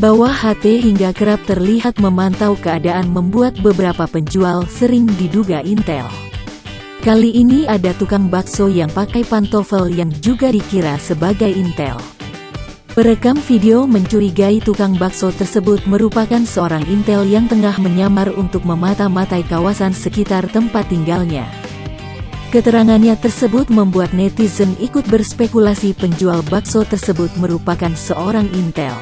bawah HT hingga kerap terlihat memantau keadaan membuat beberapa penjual sering diduga intel. Kali ini ada tukang bakso yang pakai pantofel yang juga dikira sebagai intel. Perekam video mencurigai tukang bakso tersebut merupakan seorang intel yang tengah menyamar untuk memata-matai kawasan sekitar tempat tinggalnya. Keterangannya tersebut membuat netizen ikut berspekulasi penjual bakso tersebut merupakan seorang intel.